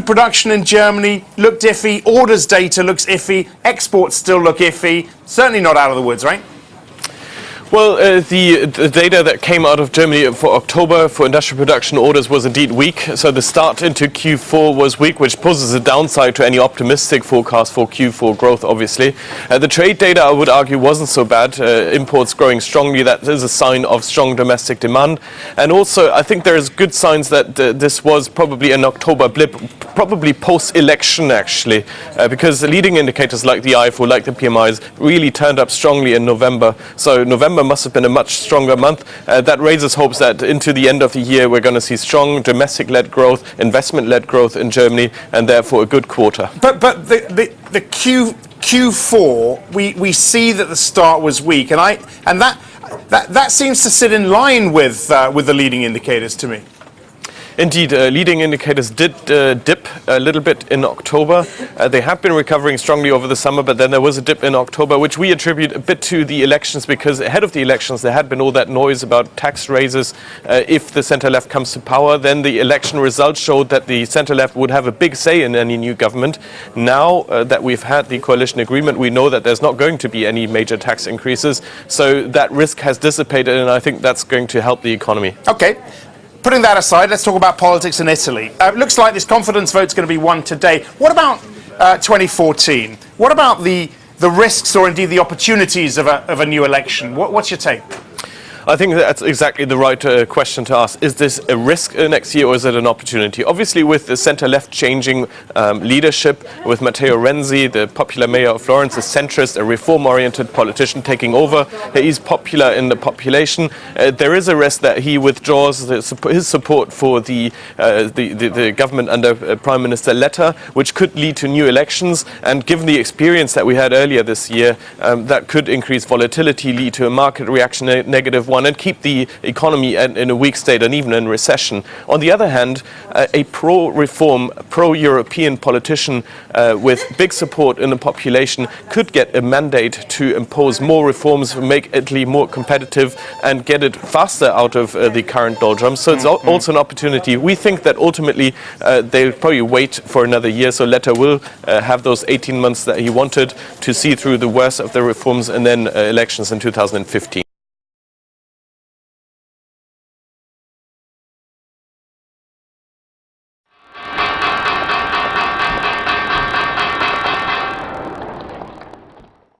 Production in Germany looked iffy, orders data looks iffy, exports still look iffy. Certainly not out of the woods, right? Well, the data that came out of Germany for October for industrial production orders was indeed weak. So the start into Q4 was weak, which poses a downside to any optimistic forecast for Q4 growth, obviously. The trade data, I would argue, wasn't so bad. Imports growing strongly, that is a sign of strong domestic demand. And also, I think there is good signs that this was probably an October blip, probably post-election, actually, because the leading indicators like the IFO, like the PMIs, really turned up strongly in November. So November must have been a much stronger month. That raises hopes that into the end of the year we're going to see strong domestic-led growth, investment-led growth in Germany, and therefore a good quarter. But the Q4 we see that the start was weak, and that seems to sit in line with the leading indicators to me. Indeed, leading indicators did dip a little bit in October. They have been recovering strongly over the summer, but then there was a dip in October, which we attribute a bit to the elections, because ahead of the elections there had been all that noise about tax raises. If the centre-left comes to power, then the election results showed that the centre-left would have a big say in any new government. Now that we've had the coalition agreement, we know that there's not going to be any major tax increases. So that risk has dissipated, and I think that's going to help the economy. Okay. Putting that aside, let's talk about politics in Italy. It looks like this confidence vote's going to be won today. What about 2014? What about the risks or indeed the opportunities of a new election? What's your take? I think that's exactly the right question to ask. Is this a risk next year, or is it an opportunity? Obviously, with the centre-left changing leadership, with Matteo Renzi, the popular mayor of Florence, a centrist, a reform-oriented politician taking over, he's popular in the population. There is a risk that he withdraws his support for the government under Prime Minister Letta, which could lead to new elections. And given the experience that we had earlier this year, that could increase volatility, lead to a market reaction, negative one, and keep the economy in a weak state and even in recession. On the other hand, a pro-reform, pro-European politician with big support in the population could get a mandate to impose more reforms, make Italy more competitive, and get it faster out of the current doldrums. So it's also an opportunity. We think that ultimately they'll probably wait for another year, so Letta will have those 18 months that he wanted to see through the worst of the reforms, and then elections in 2015.